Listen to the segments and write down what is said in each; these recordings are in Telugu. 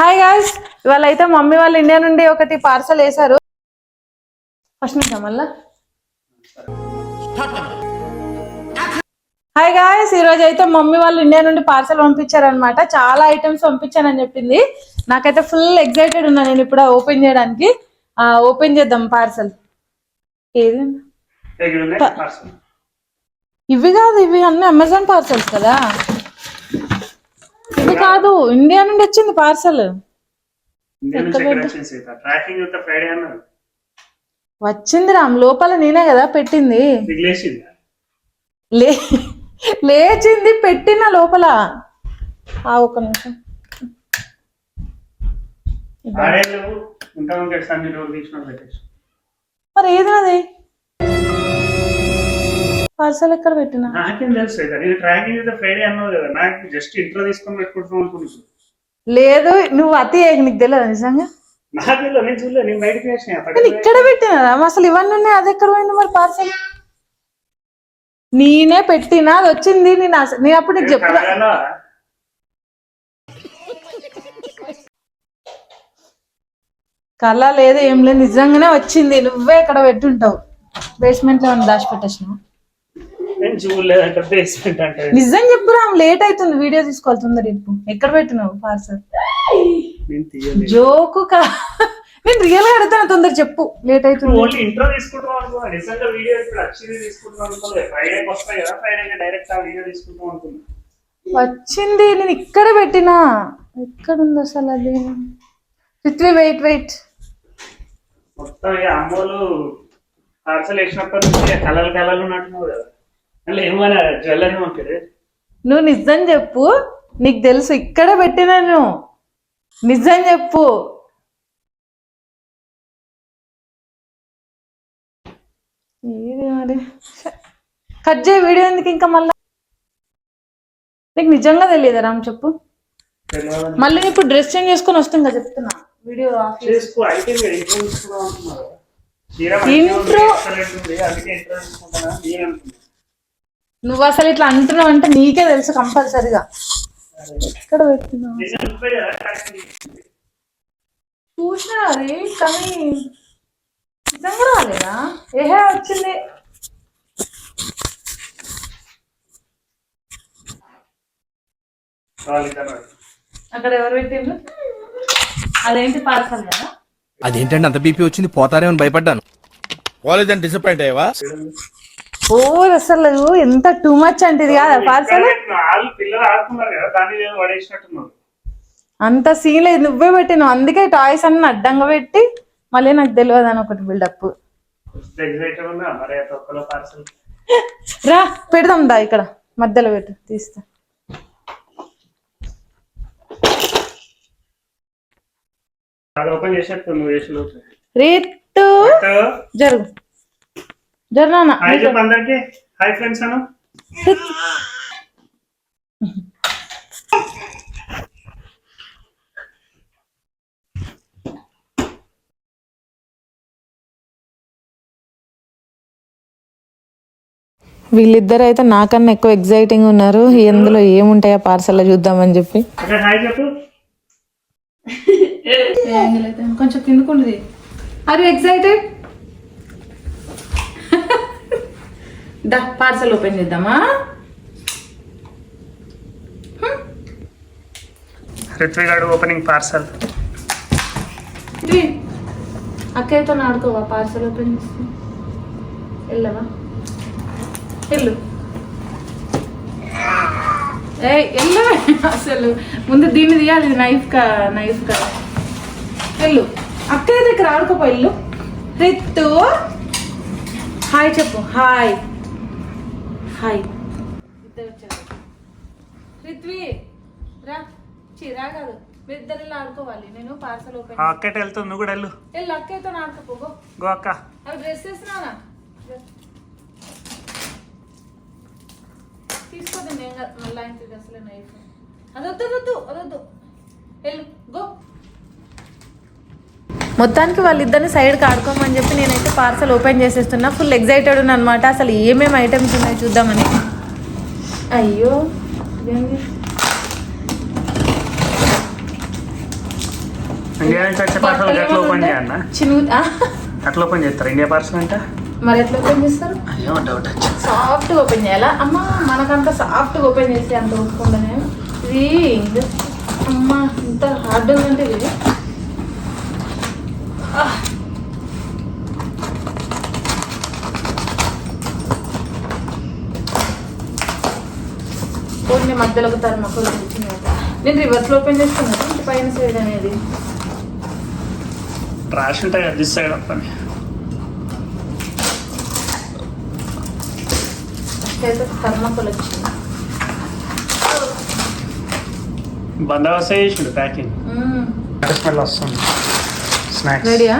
హాయ్ గాయ్స్, ఇవాళ అయితే మమ్మీ వాళ్ళు ఇండియా నుండి ఒకటి పార్సల్ వేశారు. ఫస్ట్ నుంచి మళ్ళా హాయ్ గాయ్స్, ఈ రోజు అయితే మమ్మీ వాళ్ళు ఇండియా నుండి పార్సల్ పంపించారనమాట. చాలా ఐటమ్స్ పంపించానని చెప్పింది. నాకైతే ఫుల్ ఎక్సైటెడ్ ఉన్నా నేను ఇప్పుడు ఓపెన్ చేయడానికి. ఓపెన్ చేద్దాం పార్సల్. ఏది ఇవి కాదు, ఇవి అన్ని అమెజాన్ పార్సల్స్ కదా. ఇది కాదు, ఇండియా నుండి వచ్చింది పార్సల్. వచ్చింది రామ్, లోపల నేనే కదా పెట్టింది. లేచింది పెట్టిన లోపల. ఒక నిమిషం. మరి ఏది అది పార్సల్ ఎక్కడ పెట్టినా లేదు. నువ్వు అతి నీకు తెలియదు నిజంగా. నేను ఇక్కడ పెట్టినా అసలు ఇవన్నీ ఉన్నాయి. అది ఎక్కడ పోయింది మరి పార్సల్? నేనే పెట్టినా, అది వచ్చింది. నేను అప్పుడు నీకు చెప్తా. కళ లేదు, ఏం లేదు, నిజంగానే వచ్చింది. నువ్వే ఎక్కడ పెట్టుంటావు. బేస్మెంట్ లో దాచిపెట్టేసినావు. నిజం చెప్పురా, లేట్ అవుతుంది. వీడియో తీసుకోవాలి తొందర. ఎక్కడ పెట్టినావు పార్సల్? జోకు కా, నేను రియల్ గా అడుగుతాను. తొందర చెప్పు, లేట్ అవుతుంది. వచ్చింది, నేను ఇక్కడ పెట్టినా. ఎక్కడుంది అసలు అది? Prithvi wait wait. మొత్తం అమ్మోలు పార్సల్ వేసినప్పటి నుంచి కలలు కలలు ఉన్నట్టున్నావు కదా. నువ్వు నిజం చెప్పు, నీకు తెలుసు ఇక్కడ పెట్టినాను. నిజం చెప్పు. ఏది మరి? కట్ చేయి వీడియో ఎందుకు ఇంకా మళ్ళా? నీకు నిజంగా తెలియదా రామ్? చెప్పు. మళ్ళీ ఇప్పుడు డ్రెస్ చేంజ్ చేసుకొని వస్తుంది కదా, చెప్తున్నా. Video intro. నువ్వు అసలు ఇట్లా అంటున్నావు అంటే నీకే తెలుసు కంపల్సరిగా. ఎక్కడ పెట్టినావు చూసినా అది, కానీ నిజంగా రాలేదా? ఏహే వచ్చింది. అక్కడ ఎవరు పెట్టిండ్రు? అదేంటి పార్సల్ కదా? అదేంటంటే అంత బీపీ వచ్చింది, పోతారేమని భయపడ్డాను. పోలేదని డిసప్పాయింట్ అయ్యావా? ఓ అసలు ఎంత టూ మచ్ అంటే ఇది కాదా పార్సల్? అంత సీన్ లేదు, నువ్వే పెట్టినావు. అందుకే టాయ్స్ అన్ని అడ్డంగా పెట్టి మళ్ళీ నాకు తెలియదు అని ఒకటి బిల్డప్. రా పెడదాం దా, ఇక్కడ మధ్యలో పెట్టు, తీస్తా. రీతు జరుగు జరునా. హాయ్ ఫ్రెండ్స్ అను. వీళ్ళిద్దరు అయితే నాకన్నా ఎక్కువ ఎగ్జైటింగ్ ఉన్నారు. ఎందులో ఏముంటాయా పార్సల్ చూద్దామని చెప్పి. కొంచెం కిందకుంది. Are you excited? దా పార్సల్ ఓపెన్ చేద్దామా? రిత్విగాడు ఓపెనింగ్ పార్సల్. అక్కయ్యతో ఆడుకోవా? పార్సల్ ఓపెన్ చేసి వెళ్ళవా? వెళ్ళు. వెళ్ళు అసలు. ముందు దీన్ని తీయాలి, నైఫ్ కా వెళ్ళు. అక్కయ్య దగ్గర ఆడుకోపో. వెళ్ళు. రిత్తు హాయ్ చెప్పు. Hi hi. ఇద్దరు వచ్చారు. రిత్వి రా. చిరా కాదు, మీ ఇద్దరు ఇలా ఆడుకోవాలి. నేను పార్సల్ ఓపెన్. అక్కట వెళ్తుంది, నువ్వు కూడా వెళ్ళు. వెళ్ళు, అక్కయ్యతో ఆడుకోపో. గో అక్క. అవి డ్రెస్ వేసినా తీసుకోద్దు. నేను మళ్ళీ ఆయన అసలే నైఫ్ అదొద్దు. వెళ్ళు, గో. మొత్తానికి వాళ్ళిద్దరిని సైడ్కి ఆడుకోమని చెప్పి నేనైతే పార్సల్ ఓపెన్ చేసేస్తున్నా. ఫుల్ ఎగ్జైటెడ్ ఉన్నా అనమాట. అసలు ఏమేమి ఐటమ్స్ ఉన్నాయి చూద్దామని. అయ్యో ఇదేంటి? ఇండియా నుంచి వచ్చే పార్సల్ గట్ల ఓపెన్ చేయన్నా అట్లా ఓపెన్ చేస్తారు ఇండియా పార్సల్ అంటే మరి ఎట్లా ఓపెన్ చేస్తారు? అయ్యో డౌట్ వచ్చింది. సాఫ్ట్గా ఓపెన్ చేయాలా? అమ్మ మనకంత సాఫ్ట్గా ఓపెన్ చేసి అంత ఒప్పుకుండానే ఇది అమ్మ ఇంత హార్డ్ ఉందంటే ఇది కొన్ని మధ్యలో ఒక థర్మాకోల్ వచ్చింది. నేను రివర్స్లో ఓపెన్ చేస్తున్నాను ఇంటి పైన సైడ్ అనేది రాసి ఉంటాయి కదా దిస్ సైడ్ ఓపెన్. అయితే థర్మాకోల్ వచ్చింది. బందోబస్తు చేసిండు ప్యాకింగ్. స్మెల్ వస్తుంది. స్నాక్స్ రెడీయా?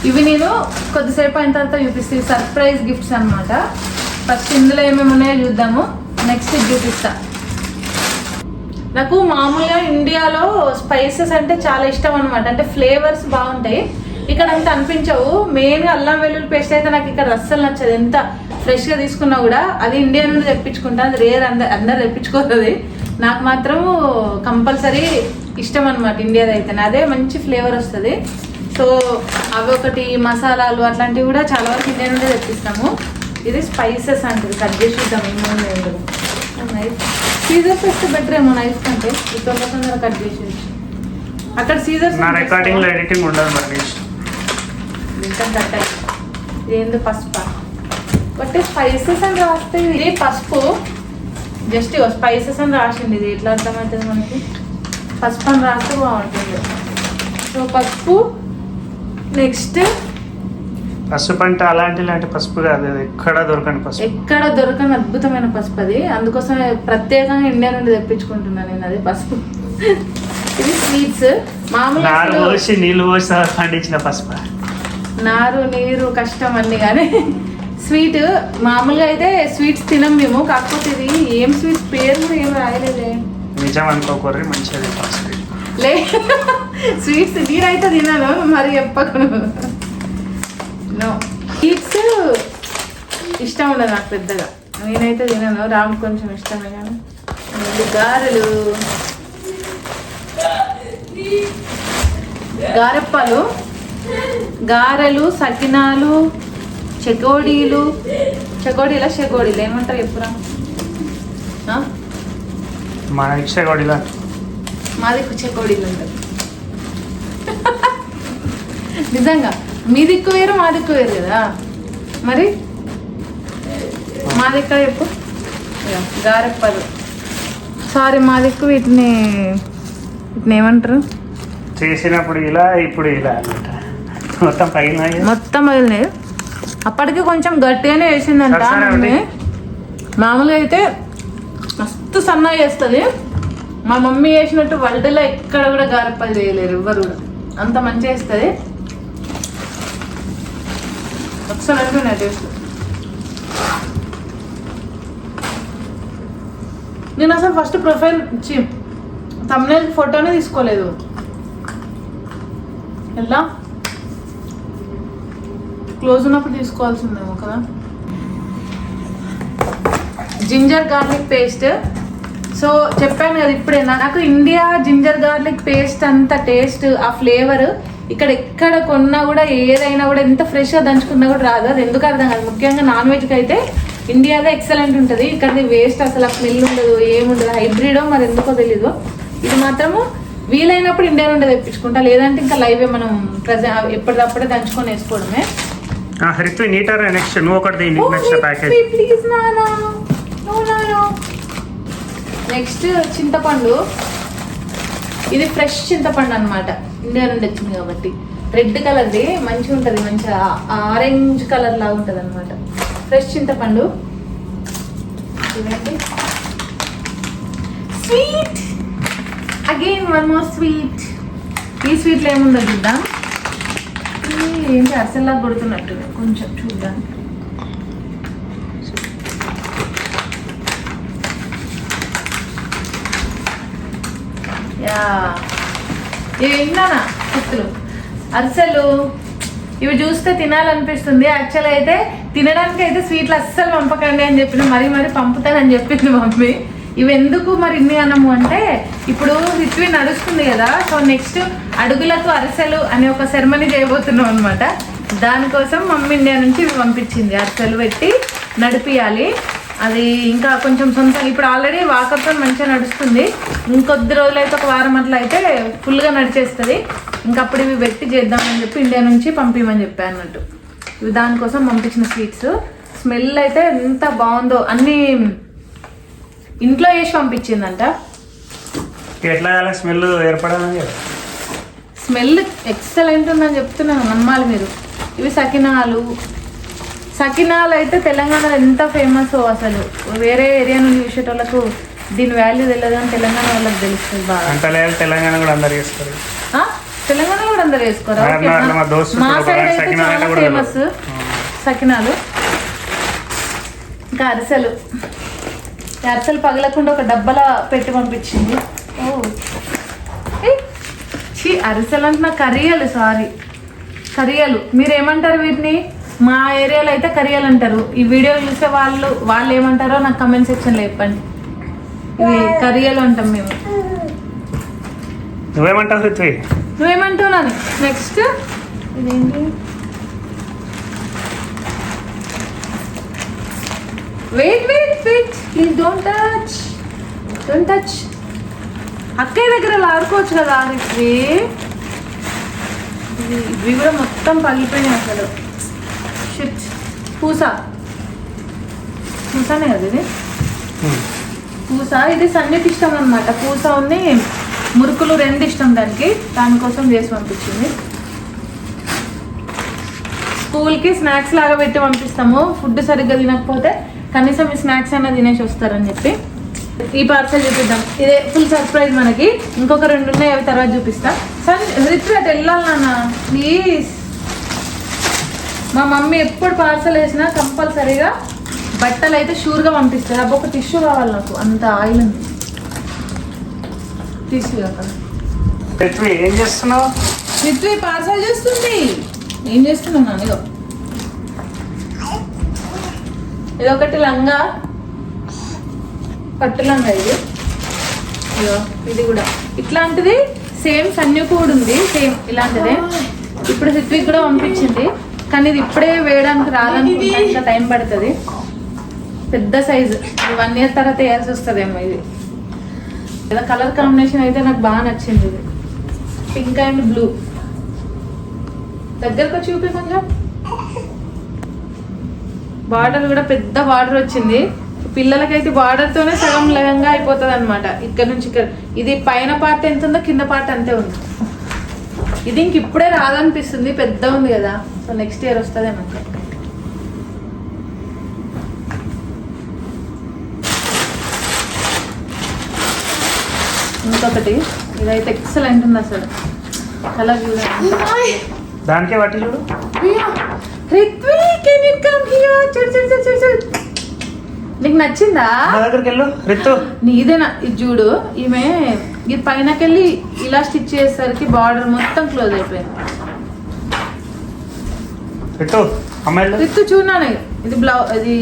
ఇవి నేను కొద్దిసేపు అయిన తర్వాత చూపిస్తాను. సర్ప్రైజ్ గిఫ్ట్స్ అన్నమాట. ఫస్ట్ ఇందులో ఏమేమి ఉన్నాయో చూద్దాము, నెక్స్ట్ ఇది చూపిస్తా. నాకు మామూలుగా ఇండియాలో స్పైసెస్ అంటే చాలా ఇష్టం అనమాట. అంటే ఫ్లేవర్స్ బాగుంటాయి, ఇక్కడ అంత అనిపించవు. మెయిన్గా అల్లం వెల్లుల్లి పేస్ట్ అయితే నాకు ఇక్కడ అస్సలు నచ్చదు. ఎంత ఫ్రెష్గా తీసుకున్నా కూడా అది ఇండియా నుండి తెప్పించుకుంటాను. అది రేర్, అందరు తెప్పించుకోతుంది. నాకు మాత్రం కంపల్సరీ ఇష్టం అనమాట ఇండియాది అయితే. అదే మంచి ఫ్లేవర్ వస్తుంది. సో అవి ఒకటి, మసాలాలు అట్లాంటివి కూడా చాలా వరకు ఇండియా నుండి తెప్పిస్తాము. ఇది స్పైసెస్ అంటుంది. కట్ చేసి చూద్దాం ఏమేమి. నైఫ్ సీజర్స్ వేస్తే బెటర్ ఏమో నైఫ్ కంటే. తొందరగా కట్ చేసి అక్కడ సీజర్స్ రికార్డింగ్ లో ఎడిటింగ్ ఉండదు మరి. ఏంది పసుపు బట్ స్పైసెస్ అని రాస్తే ఇది పసుపు. జస్ట్ స్పైసెస్ అని రాసింది. ఇది ఎట్లా అర్థమవుతుంది మనకి? పసుపు అని రాస్తే బాగుంటుంది. సో పసుపు. నెక్స్ట్ పసుపు అంటే ఇలాంటి పసుపు కాదు, ఎక్కడ దొరకని పసుపు. ఎక్కడ దొరకని అద్భుతమైన పసుపు అది. అందుకోసం ప్రత్యేకంగా ఇండియా నుండి తెప్పించుకుంటున్నాను నేను అది పసుపు. ఇది స్వీట్స్ మామూలుగా నీళ్ళు పోసి పండించిన పసుపు. నారు నీరు కష్టం అన్ని కానీ స్వీట్ మామూలుగా అయితే స్వీట్స్ తినం మేము. కాకపోతే ఇది ఏం స్వీట్స్ పేరు కూడా ఏం రాయలేదే. నిజం అనుకోకూర్రి మంచిది లే స్వీట్స్ నేనైతే తినాను మరి చెప్పకు. నో స్వీట్స్ ఇష్టం ఉండదు నాకు పెద్దగా. నేనైతే తినాను. రామ్ కొంచెం ఇష్టమే కానీ. గారెలు, గారెప్పలు, గారెలు, సకినాలు, చెకోడీలు. చెకోడీలు ఏమంటారు ఎప్పుడా? మన చెకోడీలా? మాది చెకోడీలు ఉంటుంది. నిజంగా మీ దిక్కు వేరు మా దిక్కు వేరు కదా. మరి మా దిక్కు చెప్పు. గారెప్పలు. సారీ మా దిక్కు వీటిని ఏమంటారు? చేసినప్పుడు ఇలా, ఇప్పుడు ఇలా అనమాట. మొత్తం పగిలినాయి. అప్పటికి కొంచెం గట్టిగానే వేసిందంట మమ్మీ. మామూలుగా అయితే మస్తు సన్నగా చేస్తుంది. మా మమ్మీ చేసినట్టు వరల్డ్లో ఎక్కడ కూడా గారెప్పలు చేయలేరు ఎవ్వరు కూడా. అంత మంచిగా వేస్తుంది. ఒకసారి అయిపోయినాయి టేస్ట్. నేను అసలు ఫస్ట్ ప్రొఫైల్ థంబ్నెయిల్ ఫోటోనే తీసుకోలేదు. ఎలా క్లోజ్ ఉన్నప్పుడు తీసుకోవాల్సిందేమో కదా. Ginger garlic paste. సో చెప్పాను కదా ఇప్పుడే, నాకు ఇండియా జింజర్ గార్లిక్ పేస్ట్ అంత టేస్ట్, ఆ ఫ్లేవర్ ఇక్కడ ఎక్కడ కొన్నా కూడా, ఏదైనా కూడా ఎంత ఫ్రెష్గా దంచుకున్నా కూడా రాదు. అది ఎందుకు అర్థం కాదు. ముఖ్యంగా నాన్ వెజ్కి అయితే ఇండియాదే ఎక్సలెంట్ ఉంటుంది. ఇక్కడది వేస్ట్, అసలు ఆ స్మెల్ ఉండదు, ఏముండదు. హైబ్రిడో మరి ఎందుకో తెలీదు. ఇది మాత్రము వీలైనప్పుడు ఇండియా నుండి తెప్పించుకుంటా. లేదంటే ఇంకా లైవే మనం ఎప్పటికప్పుడే దంచుకొని వేసుకోవడమే. నెక్స్ట్ చింతపండు. ఇది ఫ్రెష్ చింతపండు అనమాట, ఇండియా నుండి వచ్చింది కాబట్టి. రెడ్ కలర్ది మంచిగా ఉంటుంది, మంచిగా ఆరెంజ్ కలర్ లాగా ఉంటుంది అనమాట. ఫ్రెష్ చింతపండు. చూడండి. Sweet again, one more sweet. ఈ స్వీట్లో ఏముందో చూద్దాం. ఏంటి అసలు కొడుతున్నట్టు కొంచెం చూద్దాం. ఇవి విన్నానా గుర్తులు. అరిసెలు. ఇవి చూస్తే తినాలనిపిస్తుంది. యాక్చువల్ అయితే తినడానికి అయితే స్వీట్లు అస్సలు పంపకండి అని చెప్పిన మరీ పంపుతానని చెప్పింది మమ్మీ. ఇవి ఎందుకు మరి ఇన్ని అన్నము అంటే ఇప్పుడు రిత్వి నడుస్తుంది కదా, సో నెక్స్ట్ అడుగులకు అరిసెలు అనే ఒక సెరమనీ చేయబోతున్నాం అనమాట. దానికోసం మమ్మీ ఇండియా నుంచి ఇవి పంపించింది. అరిసెలు పెట్టి నడిపియాలి. అది ఇంకా కొంచెం సొంతంగా ఇప్పుడు ఆల్రెడీ వాకర్తో మంచిగా నడుస్తుంది. ఇంకొద్ది రోజులైతే ఒక వారం అట్లా అయితే ఫుల్గా నడిచేస్తుంది. ఇంకప్పుడు ఇవి పెట్టి చేద్దామని చెప్పి ఇండియా నుంచి పంపించమని చెప్పాను అన్నట్టు. ఇవి దానికోసం పంపించిన స్వీట్స్. స్మెల్ అయితే ఎంత బాగుందో, అన్నీ ఇంట్లో వేసి పంపించిందంట. ఎట్లా స్మెల్ ఏర్పడాలి, స్మెల్ ఎక్సలెంట్ ఉందని చెప్తున్నాను, నమ్మాలి మీరు. ఇవి సకినాలు. సకినాలు అయితే తెలంగాణలో ఎంత ఫేమస్ అసలు. వేరే ఏరియా నుండి చూసేటోళ్ళకు దీని వాల్యూ తెలియదు కానీ తెలంగాణ వాళ్ళకి తెలుస్తుంది బాగా. తెలంగాణ కూడా అందరు చేస్తారు. తెలంగాణ కూడా అందరు వేసుకోరా? మా సైడ్ అయితే చాలా ఫేమస్ సకినాలు. ఇంకా అరిసెలు. అరిసెలు పగలకుండా ఒక డబ్బాలో పెట్టి పంపించింది. ఓ అరిసెలు అంటే నాకు కరియలు, సారీ కరియలు. మీరేమంటారు వీటిని? మా ఏరియాలో అయితే కరియలు అంటారు. ఈ వీడియో చూసే వాళ్ళు ఏమంటారో నాకు కమెంట్ సెక్షన్లో చెప్పండి. ఇవి కరియలు అంటాం మేము. నువ్వేమంటావు నాని? నెక్స్ట్ ఇదేంటి? Wait please don't touch. అక్కయ్య దగ్గర ఆడుకోవచ్చు కదా ఇవి. ఇవి కూడా మొత్తం పగిలిపోయినాయి అసలు. షిట్. పూసానే కదా ఇది. పూస ఇది సన్నిటి ఇష్టం అనమాట. పూస ఉంది, మురుకులు రెండు ఇష్టం దానికి. దానికోసం చేసి పంపించింది. స్కూల్కి స్నాక్స్ లాగా పెట్టి పంపిస్తాము. ఫుడ్ సరిగ్గా తినకపోతే కనీసం ఈ స్నాక్స్ అయినా తినేసి వస్తారని చెప్పి. ఈ పార్సల్ చూపిద్దాం. ఇదే ఫుల్ సర్ప్రైజ్ మనకి. ఇంకొక 2 ఉన్నాయి, అవి తర్వాత చూపిస్తా. రిత్వి అటు వెళ్ళాలి నాన్న ప్లీజ్. మా మమ్మీ ఎప్పుడు పార్సల్ వేసినా కంపల్సరీగా బట్టలు అయితే షూర్గా పంపిస్తారు. అబ్బా ఒక టిష్యూ కావాలి నాకు, అంత ఆయిల్ ఉంది. టిష్యూ అక్కడ. ఏం చేస్తున్నావు? రిత్వి పార్సల్ చేస్తుంది. ఏం చేస్తున్నావు నాన్న? ఇదొకటి లంగా, పట్టు లంగా. ఇది కూడా ఇట్లాంటిది సేమ్ సన్యుకు కూడా ఉంది, సేమ్ ఇలాంటిదే. ఇప్పుడు రిత్విక్ కూడా పంపించింది, కానీ ఇది ఇప్పుడే వేయడానికి రాదనుకుంటా, ఇంకా టైం పడుతుంది. పెద్ద సైజు, 1 year తర్వాత వేయాల్సి వస్తుందేమో. ఇది ఏదో కలర్ కాంబినేషన్ అయితే నాకు బాగా నచ్చింది. ఇది పింక్ అండ్ బ్లూ. దగ్గరకు చూపి కొంచెం. బార్డర్ కూడా పెద్ద బార్డర్ వచ్చింది. పిల్లలకైతే బార్డర్తోనే సగం లెహంగా అయిపోతుంది అనమాట. ఇక్కడ నుంచి ఇక్కడ ఇది పైన పార్ట్ ఎంత ఉందో కింద పార్ట్ అంతే ఉంది. ఇది ఇంక ఇప్పుడే రాదనిపిస్తుంది, పెద్ద ఉంది కదా. సో నెక్స్ట్ ఇయర్ వస్తుంది నాకు. ఇంకొకటి ఇదైతే ఎక్సలెంట్ ఉంది అసలు. కలర్ చూడండి, దానికే పట్టి చూడు. Ritvi can you come here? చూడు నీకు నచ్చిందా? దగ్గరికి వెళ్ళు రితు. నీదేనా? ఇది చూడు. ఈమె ఇది పైనకెళ్ళి ఇలా స్టిచ్ చేసేసరికి బార్డర్ మొత్తం క్లోజ్ అయిపోయింది. రితు చూడాను. ఇది బ్లౌజ్, ఇది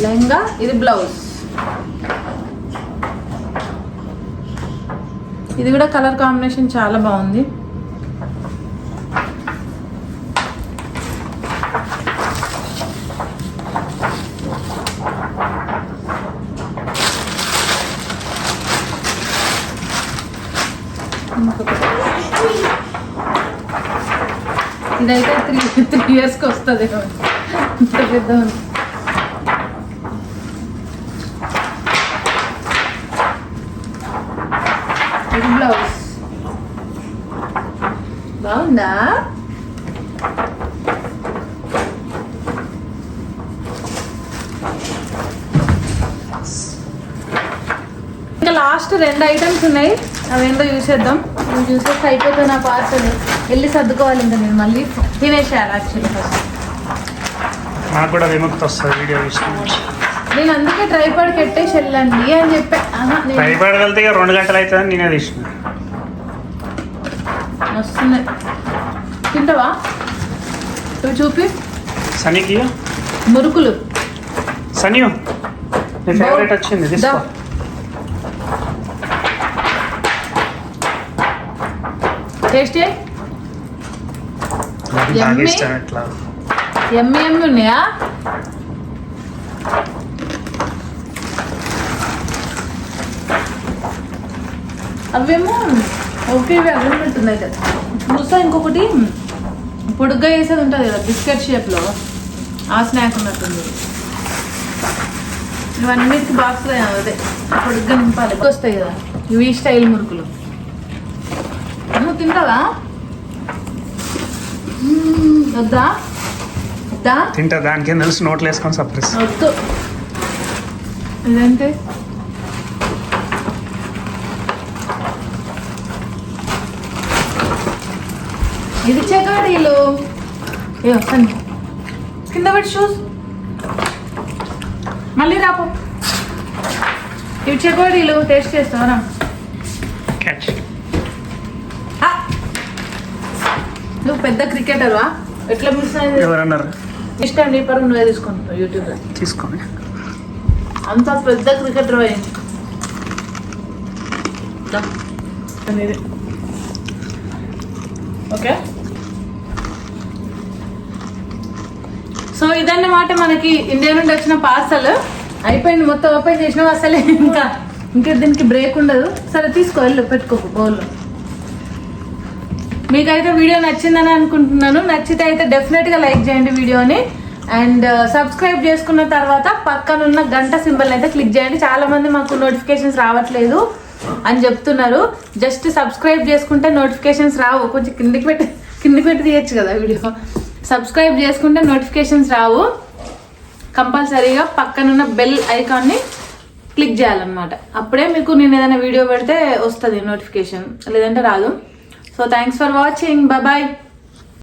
లెహంగా, ఇది బ్లౌజ్. ఇది కూడా కలర్ కాంబినేషన్ చాలా బాగుంది. ఇదైతే 3 yearsకి వస్తుంది. ఇంత పెద్ద ఇది బ్లౌజ్. బాగుందా? ఇంకా లాస్ట్ 2 items ఉన్నాయి, అవేంటో చూసేద్దాం. నేను చూసేస్తే అయిపోతుంది నా పార్సల్. వెళ్ళి సర్దుకోవాలి ఇంకా. నేను మళ్ళీ తినేసేయాలి యాక్చువల్లీ. ఫస్ట్ నాకు కూడా విముక్తి వస్తుంది వీడియో చూసి. నేను అందుకే ట్రైపాడ్ పెట్టేసి వెళ్ళండి అని చెప్పా. ట్రైపాడ్ వెళ్తే 2 గంటలు అవుతుందని నేనే తీసుకున్నా. వస్తున్నాయి. తింటావా? నువ్వు చూపి. సనీకి మురుకులు సనీ నీ ఫేవరెట్ వచ్చింది దా. తీసుకో. టేస్ట్ నాకు బాగా Yummy. ఇష్టం ఇట్లా. ఎమ్మి ఉన్నాయా? అవేమో ఓకే అవి ఉంటున్నాయి కదా. చూసా ఇంకొకటి పొడుగ్గా వేసేది ఉంటుంది కదా బిస్కెట్ షేప్లో, ఆ స్నాక్ ఉన్నట్టుంది. ఇవన్నిటికి బాక్స్లో అదే పొడుగ్గా నింపాలి, ఎక్కువ వస్తాయి కదా ఇవి స్టైల్ మురుకులు. నువ్వు తింటావా? వద్దా? వద్దా? తింటా, దానికి తెలిసి నోట్లు వేసుకొని సప్రెస్. వద్దు. ఇదేంటి? ఇది చెగాడీలు. ఏ వస్తాను కింద పెట్టి షూస్ మళ్ళీ రాపో. ఇవి చెగోడీలు టేస్ట్ చేస్తావరా? క్యాచ్. నువ్వు పెద్ద క్రికెటర్వా? ఎట్లా మిస్ అయింది? ఎవరన్నారు? ఇష్టం నీ పరువు నువ్వే తీసుకుంటావు యూట్యూబ్లో. తీసుకోండి. అంత పెద్ద క్రికెటర్ అనేది. ఓకే, సో ఇదన్నమాట మనకి ఇండియా నుండి వచ్చిన పార్సల్. అయిపోయింది మొత్తం, ఓపెన్ చేసినావు అసలే. ఇంకా దీనికి బ్రేక్ ఉండదు. సరే తీసుకో, వెళ్ళు పెట్టుకోకు బౌల్లో. మీకైతే వీడియో నచ్చిందని అనుకుంటున్నాను. నచ్చితే అయితే డెఫినెట్గా లైక్ చేయండి వీడియోని. అండ్ సబ్స్క్రైబ్ చేసుకున్న తర్వాత పక్కనున్న గంట సింబల్ అయితే క్లిక్ చేయండి. చాలా మంది మాకు నోటిఫికేషన్స్ రావట్లేదు అని చెప్తున్నారు. జస్ట్ సబ్స్క్రైబ్ చేసుకుంటే నోటిఫికేషన్స్ రావు. కొంచెం కిందికి పెట్టి తీయచ్చు కదా వీడియో. సబ్స్క్రైబ్ చేసుకుంటే నోటిఫికేషన్స్ రావు. కంపల్సరీగా పక్కనున్న బెల్ ఐకాన్ని క్లిక్ చేయాలన్నమాట. అప్పుడే మీకు నేను ఏదైనా వీడియో పెడితే వస్తుంది నోటిఫికేషన్, లేదంటే రాదు. So thanks for watching. Bye.